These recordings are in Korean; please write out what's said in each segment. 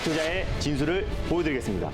투자의 진수를 보여드리겠습니다.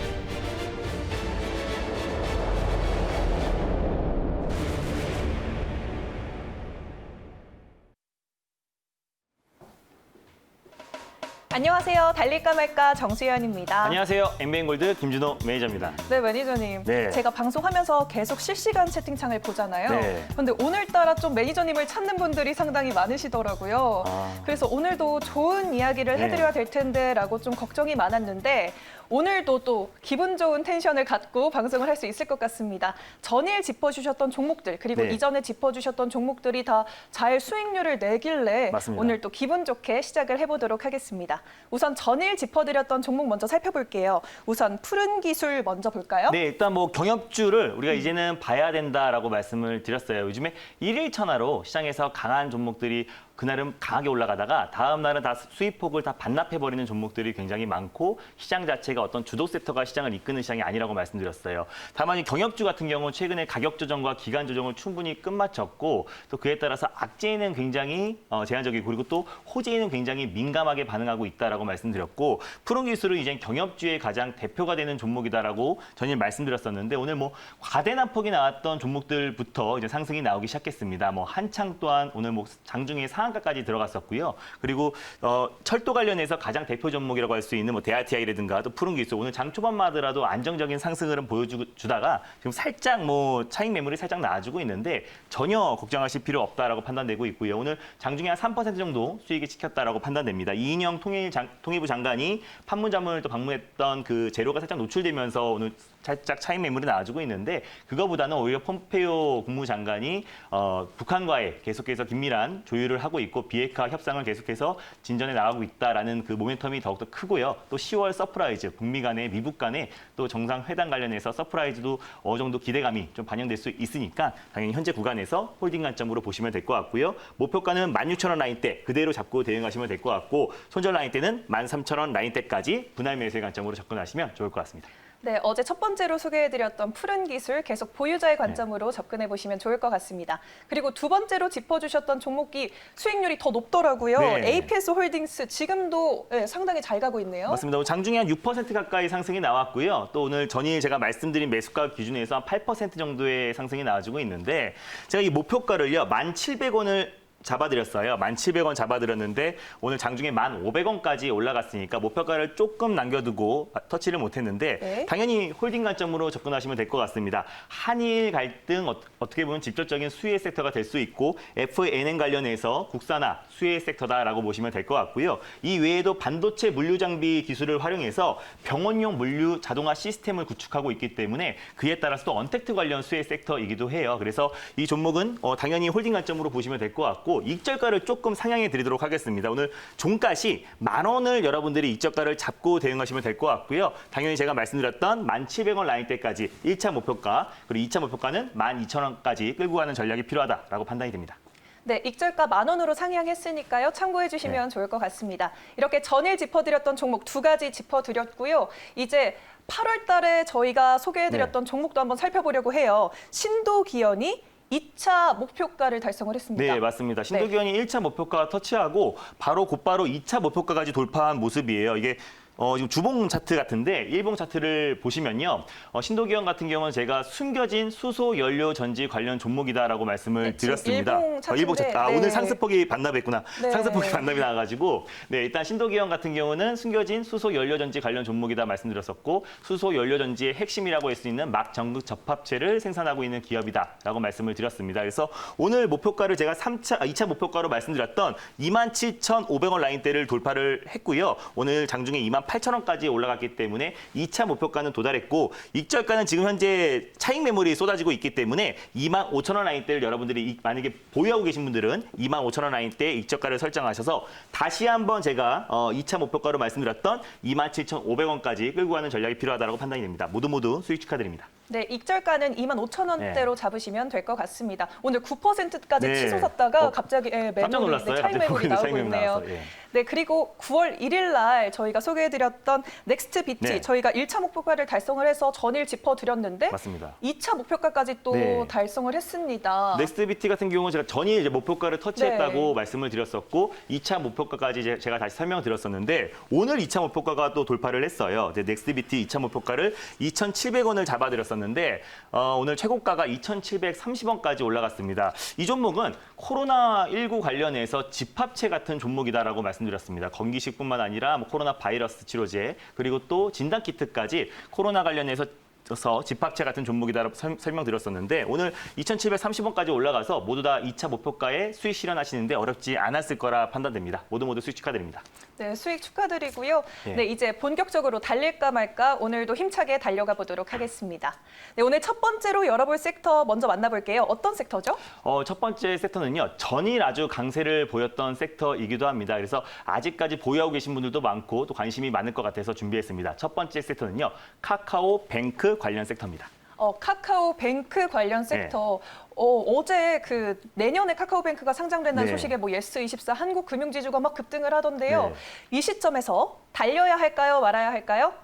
안녕하세요. 달릴까 말까 정수현입니다. 안녕하세요. 엠비엔골드 김준호 매니저입니다. 네, 매니저님. 네. 제가 방송하면서 계속 실시간 채팅창을 보잖아요. 네. 그런데 오늘따라 좀 매니저님을 찾는 분들이 상당히 많으시더라고요. 그래서 오늘도 좋은 이야기를 네. 해드려야 될 텐데라고 좀 걱정이 많았는데 오늘도 또 기분 좋은 텐션을 갖고 방송을 할 수 있을 것 같습니다. 전일 짚어주셨던 종목들 그리고 네. 이전에 짚어주셨던 종목들이 다 잘 수익률을 내길래 맞습니다. 오늘 또 기분 좋게 시작을 해보도록 하겠습니다. 우선 전일 짚어드렸던 종목 먼저 살펴볼게요. 우선 푸른 기술 먼저 볼까요? 네, 일단 뭐 경협주를 우리가 이제는 봐야 된다라고 말씀을 드렸어요. 요즘에 일일 천하로 시장에서 강한 종목들이 그날은 강하게 올라가다가 다음 날은 다 수익폭을 다 반납해버리는 종목들이 굉장히 많고 시장 자체가 어떤 주도 섹터가 시장을 이끄는 시장이 아니라고 말씀드렸어요. 다만 이 경협주 같은 경우는 최근에 가격 조정과 기간 조정을 충분히 끝마쳤고 또 그에 따라서 악재에는 굉장히 제한적이고 그리고 또 호재에는 굉장히 민감하게 반응하고 있다라고 말씀드렸고 푸른 기술은 이제 경협주의 가장 대표가 되는 종목이다라고 전일 말씀드렸었는데 오늘 뭐 과대납폭이 나왔던 종목들부터 이제 상승이 나오기 시작했습니다. 뭐 한창 또한 오늘 뭐 장중에 상한가까지 들어갔었고요. 그리고 철도 관련해서 가장 대표 종목이라고 할 수 있는 뭐 대아티아이라든가 또 푸른 기술 오늘 장 초반만 하더라도 안정적인 상승 흐름 보여주다가 지금 살짝 뭐 차익 매물이 살짝 나와주고 있는데 전혀 걱정하실 필요 없다라고 판단되고 있고요. 오늘 장중에 한 3% 정도 수익이 찍혔다라고 판단됩니다. 이인영 통일부 장관이 판문점을 또 방문했던 그 재료가 살짝 노출되면서 오늘 살짝 차익 매물이 나와주고 있는데 그거보다는 오히려 폼페이오 국무장관이 북한과의 계속해서 긴밀한 조율을 하고 있고 비핵화 협상을 계속해서 진전해 나가고 있다라는 그 모멘텀이 더욱더 크고요. 또 10월 서프라이즈, 북미 간의 미국 간의 또 정상회담 관련해서 서프라이즈도 어느 정도 기대감이 좀 반영될 수 있으니까 당연히 현재 구간에서 홀딩 관점으로 보시면 될 것 같고요. 목표가는 16,000원 라인대 그대로 잡고 대응하시면 될 것 같고 손절 라인대는 13,000원 라인대까지 분할 매수의 관점으로 접근하시면 좋을 것 같습니다. 네, 어제 첫 번째로 소개해드렸던 푸른 기술 계속 보유자의 관점으로 접근해 보시면 좋을 것 같습니다. 그리고 두 번째로 짚어주셨던 종목이 수익률이 더 높더라고요. 네. APS 홀딩스 지금도 상당히 잘 가고 있네요. 맞습니다. 장중에 한 6% 가까이 상승이 나왔고요. 또 오늘 전일 제가 말씀드린 매수가 기준에서 한 8% 정도의 상승이 나와주고 있는데 제가 이 목표가를요 1,700원을 잡아드렸어요. 1,700원 잡아드렸는데 오늘 장중에 1,500원까지 올라갔으니까 목표가를 조금 남겨두고 터치를 못했는데 네. 당연히 홀딩 관점으로 접근하시면 될 것 같습니다. 한일 갈등 어떻게 보면 직접적인 수혜 섹터가 될 수 있고 FNN 관련해서 국산화 수혜 섹터다라고 보시면 될 것 같고요. 이 외에도 반도체 물류 장비 기술을 활용해서 병원용 물류 자동화 시스템을 구축하고 있기 때문에 그에 따라서 또 언택트 관련 수혜 섹터이기도 해요. 그래서 이 종목은 당연히 홀딩 관점으로 보시면 될 것 같고 익절가를 조금 상향해 드리도록 하겠습니다. 오늘 종가시 10,000원을 여러분들이 익절가를 잡고 대응하시면 될 것 같고요. 당연히 제가 말씀드렸던 1,700원 라인대까지 1차 목표가 그리고 2차 목표가는 12,000원까지 끌고 가는 전략이 필요하다라고 판단이 됩니다. 네, 익절가 10,000원으로 상향했으니까요. 참고해 주시면 좋을 것 같습니다. 이렇게 전일 짚어드렸던 종목 두 가지 짚어드렸고요. 이제 8월 달에 저희가 소개해드렸던 종목도 한번 살펴보려고 해요. 신도기현이 2차 목표가를 달성을 했습니다. 네, 맞습니다. 신도기현이 1차 목표가 터치하고 곧바로 2차 목표가까지 돌파한 모습이에요. 이게 지금 주봉 차트 같은데 일봉 차트를 보시면요. 신도기현 같은 경우는 제가 숨겨진 수소 연료 전지 관련 종목이다라고 말씀을 드렸습니다. 일봉 차트. 네. 오늘 상승폭이 반납했구나. 네. 상승폭이 반납이 나와가지고 네, 일단 신도기현 같은 경우는 숨겨진 수소 연료 전지 관련 종목이다 말씀드렸었고 수소 연료 전지의 핵심이라고 할 수 있는 막 전극 접합체를 생산하고 있는 기업이다라고 말씀을 드렸습니다. 그래서 오늘 목표가를 제가 2차 목표가로 말씀드렸던 27,500원 라인대를 돌파를 했고요. 오늘 장중에 28,000원까지 올라갔기 때문에 2차 목표가는 도달했고 익절가는 지금 현재 차익 매물이 쏟아지고 있기 때문에 25,000원 라인대를 여러분들이 만약에 보유하고 계신 분들은 25,000원 라인대에 익절가를 설정하셔서 다시 한번 제가 2차 목표가로 말씀드렸던 27,500원까지 끌고 가는 전략이 필요하다고 판단이 됩니다. 모두 수익 축하드립니다. 네, 익절가는 25,000원대로 잡으시면 될 것 같습니다. 오늘 9%까지 네. 치솟았다가 갑자기 깜짝 매물이 놀랐어요. 차익 매물이 나오고 차익 매물 있네요. 나와서, 예. 네, 그리고 9월 1일 날 저희가 소개해드렸던 넥스트비티 네. 저희가 1차 목표가를 달성을 해서 전일 짚어드렸는데 맞습니다. 2차 목표가까지 또 네. 달성을 했습니다. 넥스트비티 같은 경우는 제가 전일 이제 목표가를 터치했다고 네. 말씀을 드렸었고 2차 목표가까지 제가 다시 설명드렸었는데 오늘 2차 목표가가 또 돌파를 했어요. 이제 넥스트비티 2차 목표가를 2,700원을 잡아드렸었는데 오늘 최고가가 2,730원까지 올라갔습니다. 이 종목은 코로나19 관련해서 집합체 같은 종목이다라고 말씀드렸습니다. 건기식뿐만 아니라 뭐 코로나 바이러스 치료제 그리고 또 진단키트까지 코로나 관련해서 집합체 같은 종목이다라고 설명드렸었는데 오늘 2,730원까지 올라가서 모두 다 2차 목표가에 수익 실현하시는데 어렵지 않았을 거라 판단됩니다. 모두 수익 축하드립니다. 네, 수익 축하드리고요. 네. 네, 이제 본격적으로 달릴까 말까 오늘도 힘차게 달려가 보도록 하겠습니다. 네, 오늘 첫 번째로 열어볼 섹터 먼저 만나볼게요. 어떤 섹터죠? 첫 번째 섹터는요. 전일 아주 강세를 보였던 섹터이기도 합니다. 그래서 아직까지 보유하고 계신 분들도 많고 또 관심이 많을 것 같아서 준비했습니다. 첫 번째 섹터는요. 카카오뱅크 관련 섹터입니다. 카카오뱅크 관련 섹터. 어제 그 내년에 카카오뱅크가 상장된다는 네. 소식에 뭐 예스24 한국금융지주가 막 급등을 하던데요. 네. 이 시점에서 달려야 할까요? 말아야 할까요?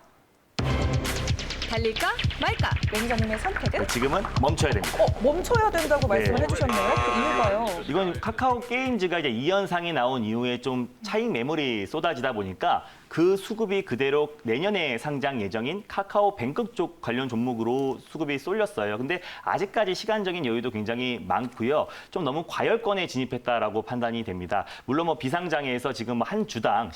달릴까 말까? 매니저님의 선택은? 지금은 멈춰야 됩니다. 멈춰야 된다고 말씀을 네. 해주셨네요. 그 이유가요? 이건 카카오 게임즈가 이제 2연상이 나온 이후에 좀 차익 매물이 쏟아지다 보니까 그 수급이 그대로 내년에 상장 예정인 카카오뱅크 쪽 관련 종목으로 수급이 쏠렸어요. 근데 아직까지 시간적인 여유도 굉장히 많고요. 좀 너무 과열권에 진입했다라고 판단이 됩니다. 물론 뭐 비상장에서 지금 한 주당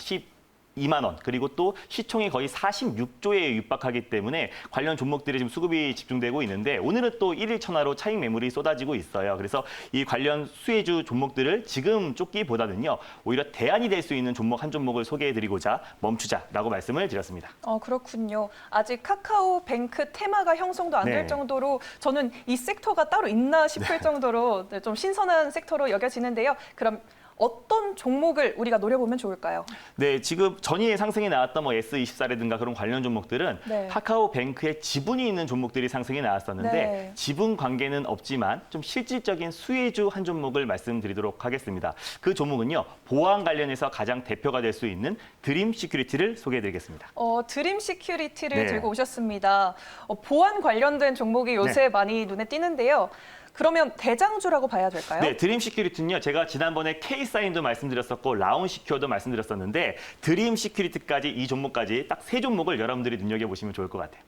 2만 원 그리고 또 시총이 거의 46조에 육박하기 때문에 관련 종목들이 지금 수급이 집중되고 있는데 오늘은 또 1일 천하로 차익 매물이 쏟아지고 있어요. 그래서 이 관련 수혜주 종목들을 지금 쫓기보다는요. 오히려 대안이 될 수 있는 종목 한 종목을 소개해드리고자 멈추자라고 말씀을 드렸습니다. 그렇군요. 아직 카카오뱅크 테마가 형성도 안 될 네. 정도로 저는 이 섹터가 따로 있나 싶을 정도로 좀 신선한 섹터로 여겨지는데요. 그럼 어떤 종목을 우리가 노려보면 좋을까요? 네, 지금 전일 상승이 나왔던 뭐 S24라든가 그런 관련 종목들은 네. 카카오뱅크에 지분이 있는 종목들이 상승이 나왔었는데 네. 지분 관계는 없지만 좀 실질적인 수혜주 한 종목을 말씀드리도록 하겠습니다. 그 종목은요. 보안 관련해서 가장 대표가 될 수 있는 드림 시큐리티를 소개해드리겠습니다. 드림 시큐리티를 네. 들고 오셨습니다. 보안 관련된 종목이 요새 많이 눈에 띄는데요. 그러면 대장주라고 봐야 될까요? 네, 드림 시큐리티는요. 제가 지난번에 K사인도 말씀드렸었고 라운 시큐어도 말씀드렸었는데 드림 시큐리티까지 이 종목까지 딱 세 종목을 여러분들이 눈여겨보시면 좋을 것 같아요.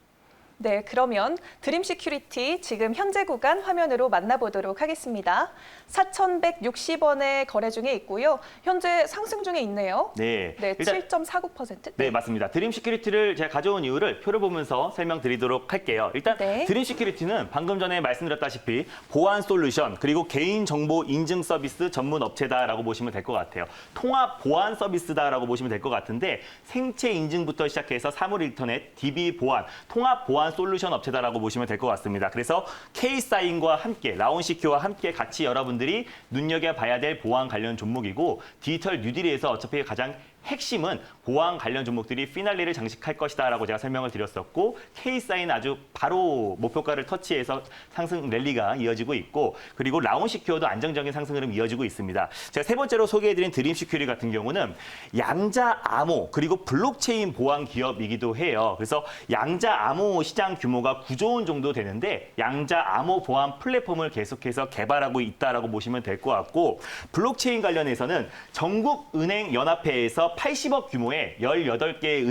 네, 그러면 드림 시큐리티 지금 현재 구간 화면으로 만나보도록 하겠습니다. 4,160원에 거래 중에 있고요. 현재 상승 중에 있네요. 네, 네, 일단 7.49%. 네, 맞습니다. 드림 시큐리티를 제가 가져온 이유를 표를 보면서 설명드리도록 할게요. 일단 네. 드림 시큐리티는 방금 전에 말씀드렸다시피 보안 솔루션 그리고 개인정보 인증 서비스 전문 업체다라고 보시면 될 것 같아요. 통합 보안 서비스다라고 보시면 될 것 같은데 생체 인증부터 시작해서 사물 인터넷, DB 보안, 통합 보안 솔루션 업체다라고 보시면 될 것 같습니다. 그래서 K사인과 함께 라온시큐와 함께 같이 여러분들이 눈여겨봐야 될 보안 관련 종목이고 디지털 뉴딜에서 어차피 가장 핵심은 보안 관련 종목들이 피날레를 장식할 것이다라고 제가 설명을 드렸었고 K사인 아주 바로 목표가를 터치해서 상승 랠리가 이어지고 있고 그리고 라온시큐어도 안정적인 상승 흐름 이어지고 있습니다. 제가 세 번째로 소개해드린 드림 시큐리티 같은 경우는 양자 암호 그리고 블록체인 보안 기업이기도 해요. 그래서 양자 암호 시장 규모가 9조 원 정도 되는데 양자 암호 보안 플랫폼을 계속해서 개발하고 있다라고 보시면 될 것 같고 블록체인 관련해서는 전국은행연합회에서 80억 규모의 18개의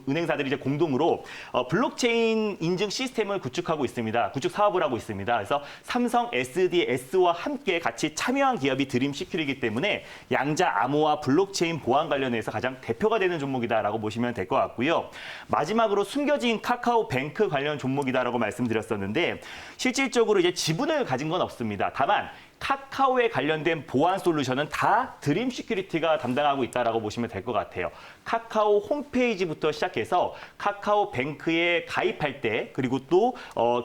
은행사들이 이제 공동으로 블록체인 인증 시스템을 구축하고 있습니다. 구축 사업을 하고 있습니다. 그래서 삼성 SDS와 함께 같이 참여한 기업이 드림 시큐리티이기 때문에 양자 암호와 블록체인 보안 관련해서 가장 대표가 되는 종목이다라고 보시면 될 것 같고요. 마지막으로 숨겨진 카카오뱅크 관련 종목이다라고 말씀드렸었는데 실질적으로 이제 지분을 가진 건 없습니다. 다만 카카오에 관련된 보안 솔루션은 다 드림 시큐리티가 담당하고 있다라고 보시면 될 것 같아요. 카카오 홈페이지부터 시작해서 카카오뱅크에 가입할 때 그리고 또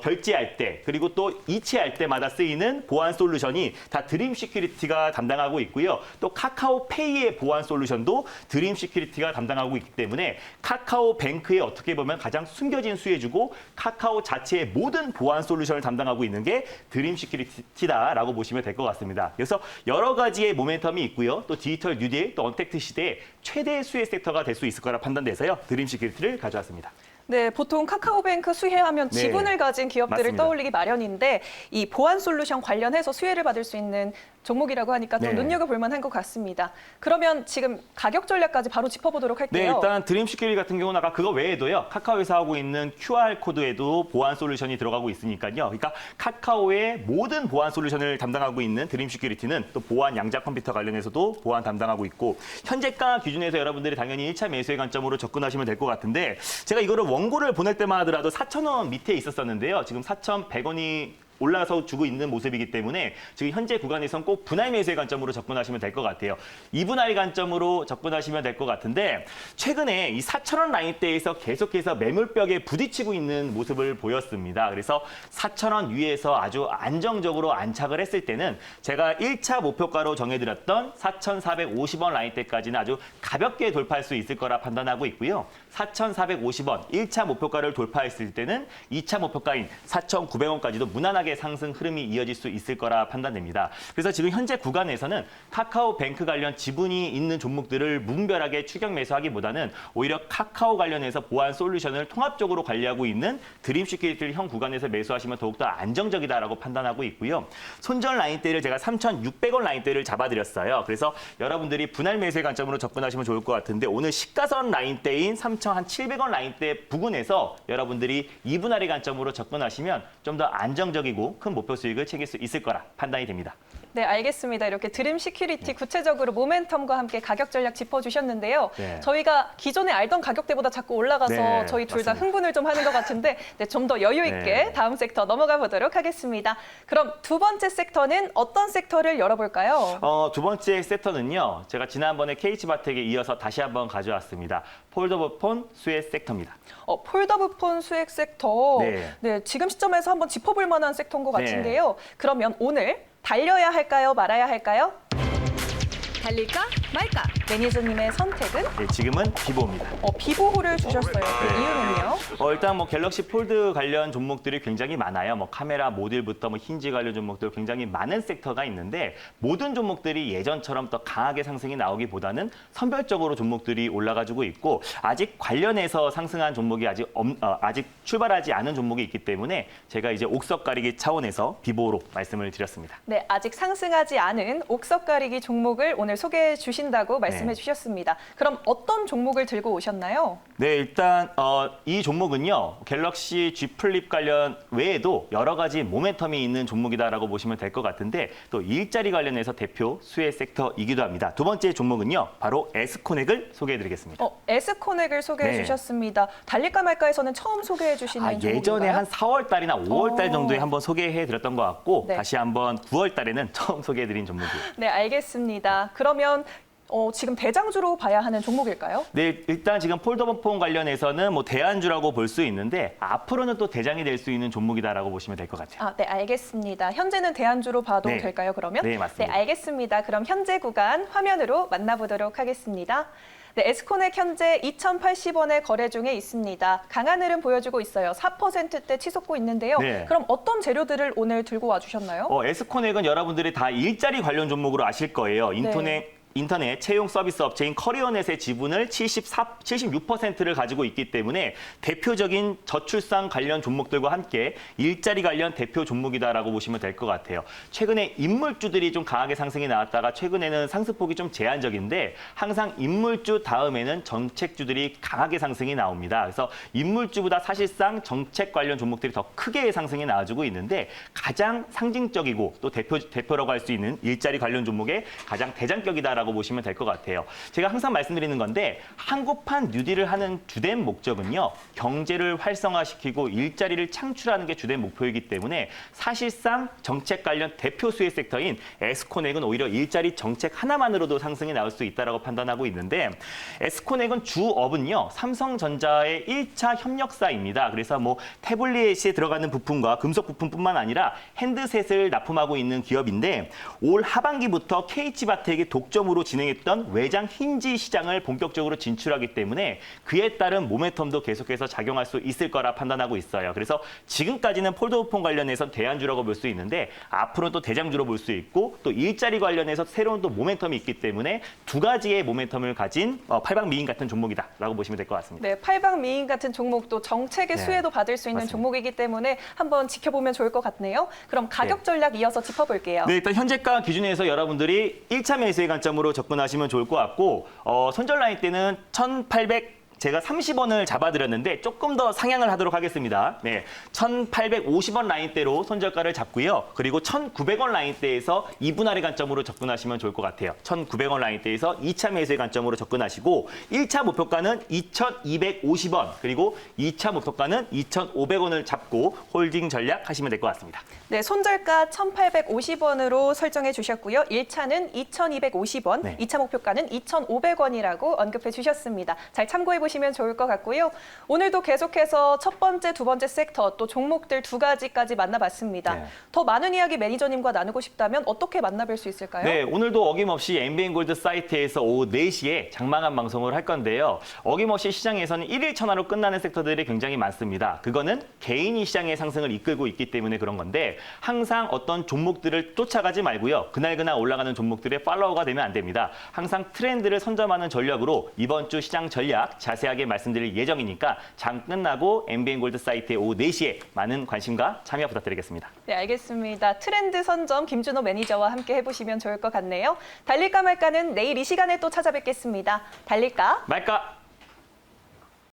결제할 때 그리고 또 이체할 때마다 쓰이는 보안 솔루션이 다 드림 시큐리티가 담당하고 있고요. 또 카카오페이의 보안 솔루션도 드림 시큐리티가 담당하고 있기 때문에 카카오뱅크에 어떻게 보면 가장 숨겨진 수혜주고 카카오 자체의 모든 보안 솔루션을 담당하고 있는 게 드림 시큐리티다라고 보시면 될 것 같습니다. 그래서 여러 가지의 모멘텀이 있고요. 또 디지털 뉴딜, 또 언택트 시대에 최대 수혜 섹터가 될 수 있을 거라 판단돼서요. 드림 시큐리티를 가져왔습니다. 네, 보통 카카오뱅크 수혜하면 네. 지분을 가진 기업들을 맞습니다. 떠올리기 마련인데 이 보안 솔루션 관련해서 수혜를 받을 수 있는 종목이라고 하니까 좀 네. 눈여겨볼 만한 것 같습니다. 그러면 지금 가격 전략까지 바로 짚어보도록 네, 할게요. 일단 드림 시큐리티 같은 경우는 아까 그거 외에도요. 카카오에서 하고 있는 QR코드에도 보안 솔루션이 들어가고 있으니까요. 그러니까 카카오의 모든 보안 솔루션을 담당하고 있는 드림 시큐리티는 또 보안 양자 컴퓨터 관련해서도 보안 담당하고 있고 현재가 기준에서 여러분들이 당연히 1차 매수의 관점으로 접근하시면 될 것 같은데 제가 이거를 원고를 보낼 때만 하더라도 4,000원 밑에 있었었는데요. 지금 4,100원이 올라서 주고 있는 모습이기 때문에 지금 현재 구간에선 꼭 분할 매수의 관점으로 접근하시면 될 것 같아요. 이분할 관점으로 접근하시면 될 것 같은데 최근에 이 4,000원 라인대에서 계속해서 매물벽에 부딪히고 있는 모습을 보였습니다. 그래서 4,000원 위에서 아주 안정적으로 안착을 했을 때는 제가 1차 목표가로 정해드렸던 4,450원 라인대까지는 아주 가볍게 돌파할 수 있을 거라 판단하고 있고요. 4,450원 1차 목표가를 돌파했을 때는 2차 목표가인 4,900원까지도 무난하게 상승 흐름이 이어질 수 있을 거라 판단됩니다. 그래서 지금 현재 구간에서는 카카오뱅크 관련 지분이 있는 종목들을 무분별하게 추격 매수하기보다는 오히려 카카오 관련해서 보안 솔루션을 통합적으로 관리하고 있는 드림 시큐리티를 현 구간에서 매수하시면 더욱더 안정적이다라고 판단하고 있고요. 손절 라인대를 제가 3,600원 라인대를 잡아드렸어요. 그래서 여러분들이 분할 매수의 관점으로 접근하시면 좋을 것 같은데 오늘 시가선 라인대인 3,700원 라인대 부근에서 여러분들이 2분할의 관점으로 접근하시면 좀 더 안정적이고 큰 목표 수익을 챙길 수 있을 거라 판단이 됩니다. 네, 알겠습니다. 이렇게 드림 시큐리티 구체적으로 모멘텀과 함께 가격 전략 짚어주셨는데요. 네. 저희가 기존에 알던 가격대보다 자꾸 올라가서 네, 저희 둘 다 맞습니다. 흥분을 좀 하는 것 같은데 네, 좀 더 여유 있게 네. 다음 섹터 넘어가 보도록 하겠습니다. 그럼 두 번째 섹터는 어떤 섹터를 열어볼까요? 두 번째 섹터는요. 제가 지난번에 KH바텍에 이어서 다시 한번 가져왔습니다. 폴더블폰 수혜 섹터입니다. 폴더블폰 수액 섹터. 네. 네, 지금 시점에서 한번 짚어볼 만한 섹터인 것 네. 같은데요. 그러면 오늘 달려야 할까요? 말아야 할까요? 달릴까 말까? 매니저님의 선택은 네, 지금은 비보입니다. 비보호를 주셨어요. 그 네. 이유는요? 일단 갤럭시 폴드 관련 종목들이 굉장히 많아요. 카메라 모듈부터 힌지 관련 종목들 굉장히 많은 섹터가 있는데 모든 종목들이 예전처럼 더 강하게 상승이 나오기보다는 선별적으로 종목들이 올라가지고 있고 아직 관련해서 상승한 종목이 아직 출발하지 않은 종목이 있기 때문에 제가 이제 옥석 가리기 차원에서 비보로 말씀을 드렸습니다. 네, 아직 상승하지 않은 옥석 가리기 종목을 오늘 소개해 주신다고 말씀해 네. 주셨습니다. 그럼 어떤 종목을 들고 오셨나요? 네, 일단 이 종목은요. 갤럭시 G 플립 관련 외에도 여러 가지 모멘텀이 있는 종목이다라고 보시면 될 것 같은데 또 일자리 관련해서 대표 수혜 섹터이기도 합니다. 두 번째 종목은요. 바로 에스코넥을 소개해드리겠습니다. 에스코넥을 소개해 네. 주셨습니다. 달릴까 말까에서는 처음 소개해 주시는 종목인가요? 예전에 한 4월 달이나 5월 달 정도에 한번 소개해드렸던 것 같고 네. 다시 한번 9월 달에는 처음 소개해드린 종목이에요. 네, 알겠습니다. 그러면 지금 대장주로 봐야 하는 종목일까요? 네, 일단 지금 폴더블폰 관련해서는 대안주라고 볼 수 있는데 앞으로는 또 대장이 될 수 있는 종목이다라고 보시면 될 것 같아요. 네, 알겠습니다. 현재는 대안주로 봐도 네. 될까요, 그러면? 네, 맞습니다. 네, 알겠습니다. 그럼 현재 구간 화면으로 만나보도록 하겠습니다. 네, 에스코넥 현재 2,080원에 거래 중에 있습니다. 강한 흐름 보여주고 있어요. 4%대 치솟고 있는데요. 네. 그럼 어떤 재료들을 오늘 들고 와주셨나요? 에스코넥은 여러분들이 다 일자리 관련 종목으로 아실 거예요. 인터넷 채용 서비스 업체인 커리어넷의 지분을 76%를 가지고 있기 때문에 대표적인 저출산 관련 종목들과 함께 일자리 관련 대표 종목이다라고 보시면 될 것 같아요. 최근에 인물주들이 좀 강하게 상승이 나왔다가 최근에는 상승폭이 좀 제한적인데 항상 인물주 다음에는 정책주들이 강하게 상승이 나옵니다. 그래서 인물주보다 사실상 정책 관련 종목들이 더 크게 상승이 나와주고 있는데 가장 상징적이고 또 대표라고 할 수 있는 일자리 관련 종목의 가장 대장격이다라고 있다라고 보시면 될 것 같아요. 제가 항상 말씀드리는 건데 한국판 뉴딜을 하는 주된 목적은요. 경제를 활성화시키고 일자리를 창출하는 게 주된 목표이기 때문에 사실상 정책 관련 대표 수혜 섹터인 에스코넥은 오히려 일자리 정책 하나만으로도 상승이 나올 수 있다라고 판단하고 있는데 에스코넥은 주업은요. 삼성전자의 1차 협력사입니다. 그래서 뭐 태블릿에 들어가는 부품과 금속 부품뿐만 아니라 핸드셋을 납품하고 있는 기업인데 올 하반기부터 KH바텍이 독점으로 진행했던 외장 힌지 시장을 본격적으로 진출하기 때문에 그에 따른 모멘텀도 계속해서 작용할 수 있을 거라 판단하고 있어요. 그래서 지금까지는 폴더폰 관련해서 대안주라고 볼 수 있는데 앞으로 또 대장주로 볼 수 있고 또 일자리 관련해서 새로운 또 모멘텀이 있기 때문에 두 가지의 모멘텀을 가진 팔방미인 같은 종목이다라고 보시면 될 것 같습니다. 네, 팔방미인 같은 종목도 정책의 네, 수혜도 받을 수 있는 맞습니다. 종목이기 때문에 한번 지켜보면 좋을 것 같네요. 그럼 가격 전략 이어서 짚어볼게요. 네, 일단 현재가 기준에서 여러분들이 1차 매수의 관점으로 접근하시면 좋을 것 같고 손절 라인 때는 1,800 제가 30원을 잡아드렸는데 조금 더 상향을 하도록 하겠습니다. 네, 1,850원 라인대로 손절가를 잡고요. 그리고 1,900원 라인대에서 2분 아래 관점으로 접근하시면 좋을 것 같아요. 1,900원 라인대에서 2차 매수의 관점으로 접근하시고 1차 목표가는 2,250원 그리고 2차 목표가는 2,500원을 잡고 홀딩 전략 하시면 될 것 같습니다. 네, 손절가 1,850원으로 설정해 주셨고요. 1차는 2,250원, 네. 2차 목표가는 2,500원이라고 언급해 주셨습니다. 잘 참고해 보시면 좋을 것 같고요. 오늘도 계속해서 첫 번째, 두 번째 섹터 또 종목들 두 가지까지 만나봤습니다. 네. 더 많은 이야기 매니저님과 나누고 싶다면 어떻게 만나뵐 수 있을까요? 네, 오늘도 어김없이 MBN골드 사이트에서 오후 4시에 장마감 방송을 할 건데요. 어김없이 시장에서는 1일 천하로 끝나는 섹터들이 굉장히 많습니다. 그거는 개인이 시장의 상승을 이끌고 있기 때문에 그런 건데 항상 어떤 종목들을 쫓아가지 말고요. 그날그날 올라가는 종목들의 팔로워가 되면 안 됩니다. 항상 트렌드를 선점하는 전략으로 이번 주 시장 전략 자세하게 말씀드릴 예정이니까 장 끝나고 MBN골드 사이트에 오후 4시에 많은 관심과 참여 부탁드리겠습니다. 네, 알겠습니다. 트렌드 선점 김준호 매니저와 함께 해보시면 좋을 것 같네요. 달릴까 말까는 내일 이 시간에 또 찾아뵙겠습니다. 달릴까? 말까?